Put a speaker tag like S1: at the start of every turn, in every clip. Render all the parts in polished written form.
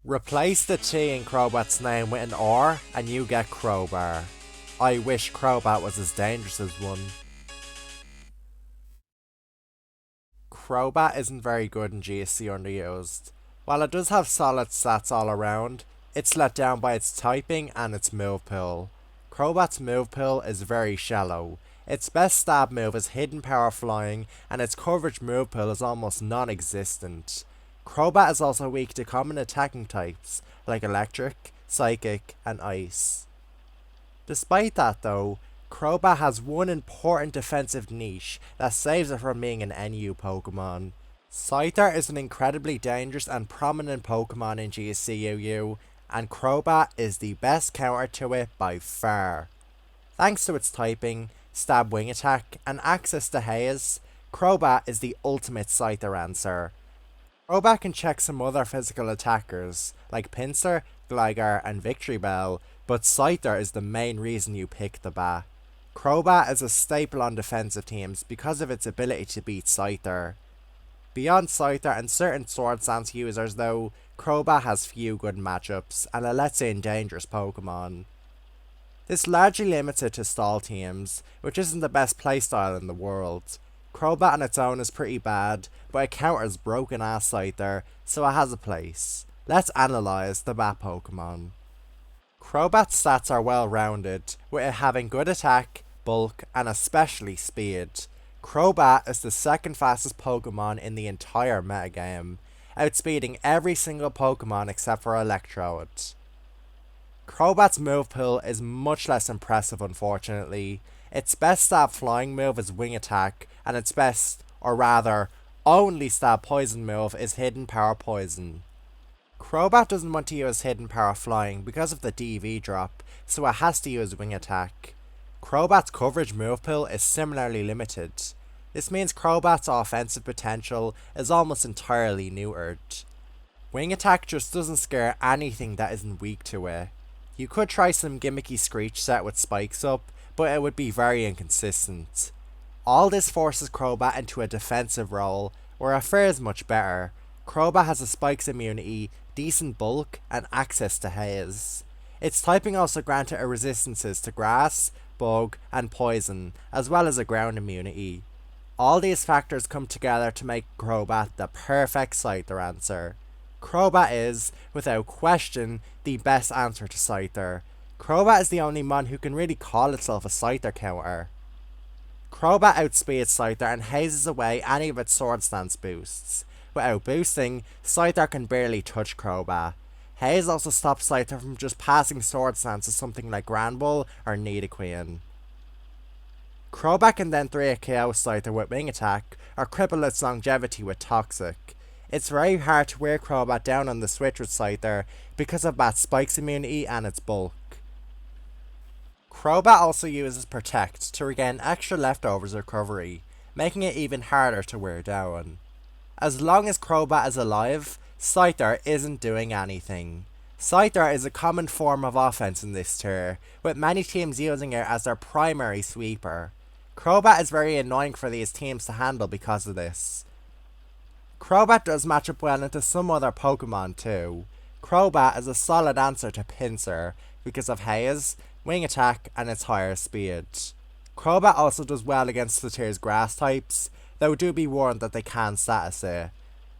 S1: Replace the T in Crobat's name with an R and you get Crowbar. I wish Crobat was as dangerous as one. Crobat isn't very good in GSC underused. While it does have solid stats all around, it's let down by its typing and its move pool. Crobat's move pool is very shallow. Its best stab move is Hidden Power Flying, and its coverage move pool is almost non-existent. Crobat is also weak to common attacking types, like Electric, Psychic, and Ice. Despite that though, Crobat has one important defensive niche that saves it from being an NU Pokemon. Scyther is an incredibly dangerous and prominent Pokemon in GSCUU, and Crobat is the best counter to it by far. Thanks to its typing, stab wing attack, and access to Haze, Crobat is the ultimate Scyther answer. Crobat can check some other physical attackers, like Pinsir, Gligar, and Victreebel, but Scyther is the main reason you pick the bat. Crobat is a staple on defensive teams because of its ability to beat Scyther. Beyond Scyther and certain Sword Stance users though, Crobat has few good matchups, and it lets in dangerous Pokemon. This largely limits it to stall teams, which isn't the best playstyle in the world. Crobat on its own is pretty bad, but it counters broken ass Scyther, so it has a place. Let's analyse the bat Pokemon. Crobat's stats are well rounded, with it having good attack, bulk, and especially speed. Crobat is the second fastest Pokemon in the entire metagame, outspeeding every single Pokemon except for Electrode. Crobat's move pool is much less impressive unfortunately. Its best stab flying move is Wing Attack, and its best, or rather, only stab poison move is Hidden Power Poison. Crobat doesn't want to use Hidden Power Flying because of the DV drop, so it has to use Wing Attack. Crobat's coverage move pool is similarly limited. This means Crobat's offensive potential is almost entirely neutered. Wing Attack just doesn't scare anything that isn't weak to it. You could try some gimmicky Screech set with spikes up, but it would be very inconsistent. All this forces Crobat into a defensive role, where it fares much better. Crobat has a Spikes immunity, decent bulk, and access to Haze. Its typing also granted it resistances to Grass, Bug, and Poison, as well as a ground immunity. All these factors come together to make Crobat the perfect Scyther answer. Crobat is, without question, the best answer to Scyther. Crobat is the only mon who can really call itself a Scyther counter. Crobat outspeeds Scyther and hazes away any of its Sword Stance boosts. Without boosting, Scyther can barely touch Crobat. Haze also stops Scyther from just passing Sword Stance to something like Granbull or Nidoqueen. Crobat can then 3-hit KO Scyther with Wing Attack, or cripple its longevity with Toxic. It's very hard to wear Crobat down on the switch with Scyther because of Bat's Spikes immunity and its bulk. Crobat also uses Protect to regain extra leftovers recovery, making it even harder to wear down. As long as Crobat is alive, Scyther isn't doing anything. Scyther is a common form of offense in this tier, with many teams using it as their primary sweeper. Crobat is very annoying for these teams to handle because of this. Crobat does match up well into some other Pokemon too. Crobat is a solid answer to Pinsir because of Haze, Wing Attack, and its higher speed. Crobat also does well against the tier's grass types, though do be warned that they can status it.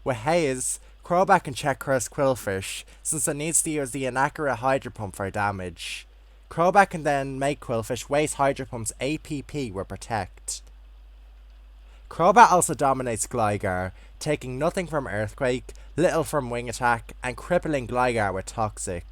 S1: With Haze, Crobat can check Curse Quillfish, since it needs to use the inaccurate Hydro Pump for damage. Crobat can then make Quillfish waste Hydro Pump's APP with Protect. Crobat also dominates Gligar, taking nothing from Earthquake, little from Wing Attack, and crippling Gligar with Toxic.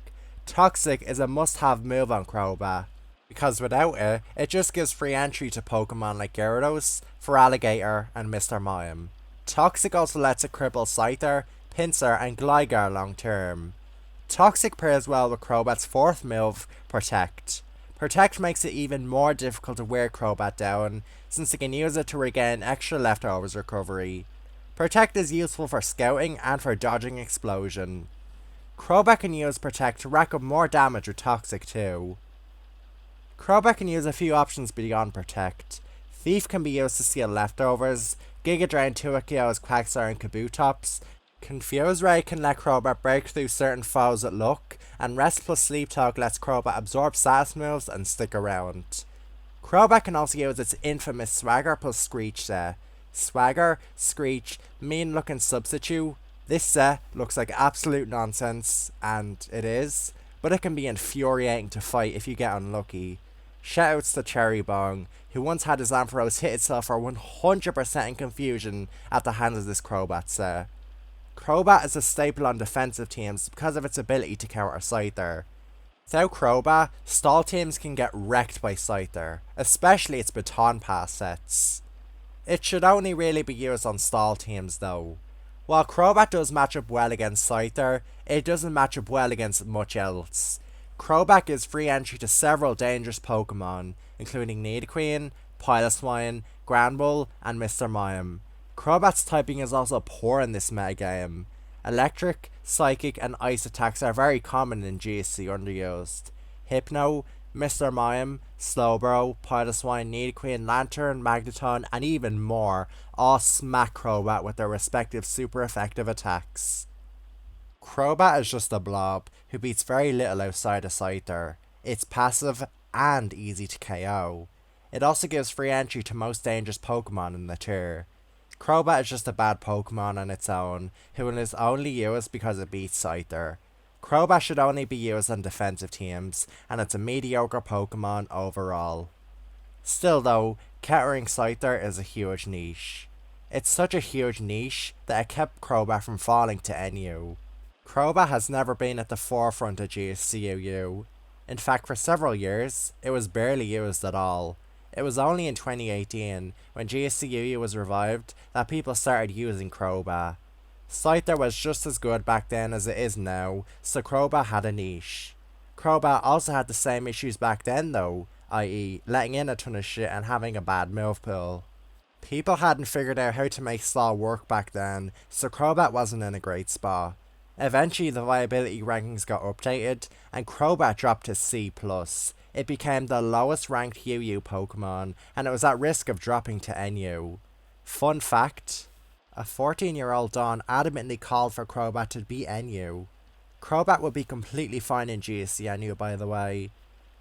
S1: Toxic is a must-have move on Crobat, because without it, it just gives free entry to Pokemon like Gyarados, Feraligatr, and Mr. Mime. Toxic also lets it cripple Scyther, Pinsir, and Gligar long term. Toxic pairs well with Crobat's fourth move, Protect. Protect makes it even more difficult to wear Crobat down, since it can use it to regain extra leftovers recovery. Protect is useful for scouting and for dodging Explosion. Crobat can use Protect to rack up more damage with Toxic too. Crobat can use a few options beyond Protect. Thief can be used to steal leftovers, Giga Drain 2-hit KOs Quagsire and Kabutops, Confuse Ray can let Crobat break through certain foes at luck, and Rest plus Sleep Talk lets Crobat absorb status moves and stick around. Crobat can also use its infamous Swagger plus Screech set. Swagger, Screech, mean looking substitute. This set looks like absolute nonsense, and it is, but it can be infuriating to fight if you get unlucky. Shoutouts to Cherry Bong, who once had his Ampharos hit itself for 100% in confusion at the hands of this Crobat set. Crobat is a staple on defensive teams because of its ability to counter Scyther. Without Crobat, stall teams can get wrecked by Scyther, especially its Baton Pass sets. It should only really be used on stall teams though. While Crobat does match up well against Scyther, it doesn't match up well against much else. Crobat gives free entry to several dangerous Pokemon, including Nidoqueen, Piloswine, Granbull, and Mr. Mime. Crobat's typing is also poor in this metagame. Electric, Psychic, and Ice attacks are very common in GSC underused. Hypno, Mr. Mime, Slowbro, Piloswine, Nidoqueen, Lantern, Magneton, and even more all smack Crobat with their respective super effective attacks. Crobat is just a blob who beats very little outside of Scyther. It's passive and easy to KO. It also gives free entry to most dangerous Pokemon in the tier. Crobat is just a bad Pokemon on its own, who is only used because it beats Scyther. Crobat should only be used on defensive teams, and it's a mediocre Pokemon overall. Still though, countering Scyther is a huge niche. It's such a huge niche that it kept Crobat from falling to NU. Crobat has never been at the forefront of GSCUU. In fact, for several years, it was barely used at all. It was only in 2018, when GSCUU was revived, that people started using Crobat. Scyther was just as good back then as it is now, so Crobat had a niche. Crobat also had the same issues back then though, i.e. letting in a ton of shit and having a bad move pool. People hadn't figured out how to make stall work back then, so Crobat wasn't in a great spot. Eventually the viability rankings got updated, and Crobat dropped to C+. It became the lowest ranked UU Pokemon, and it was at risk of dropping to NU. Fun fact, a 14-year-old Dawn adamantly called for Crobat to be NU. Crobat would be completely fine in GSC NU by the way.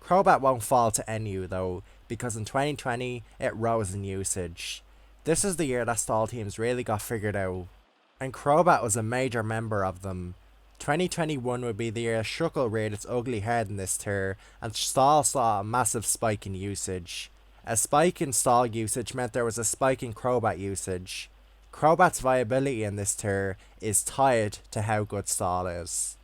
S1: Crobat won't fall to NU though, because in 2020 it rose in usage. This is the year that stall teams really got figured out, and Crobat was a major member of them. 2021 would be the year Shuckle reared its ugly head in this tier, and stall saw a massive spike in usage. A spike in stall usage meant there was a spike in Crobat usage. Crobat's viability in this tier is tied to how good stall is.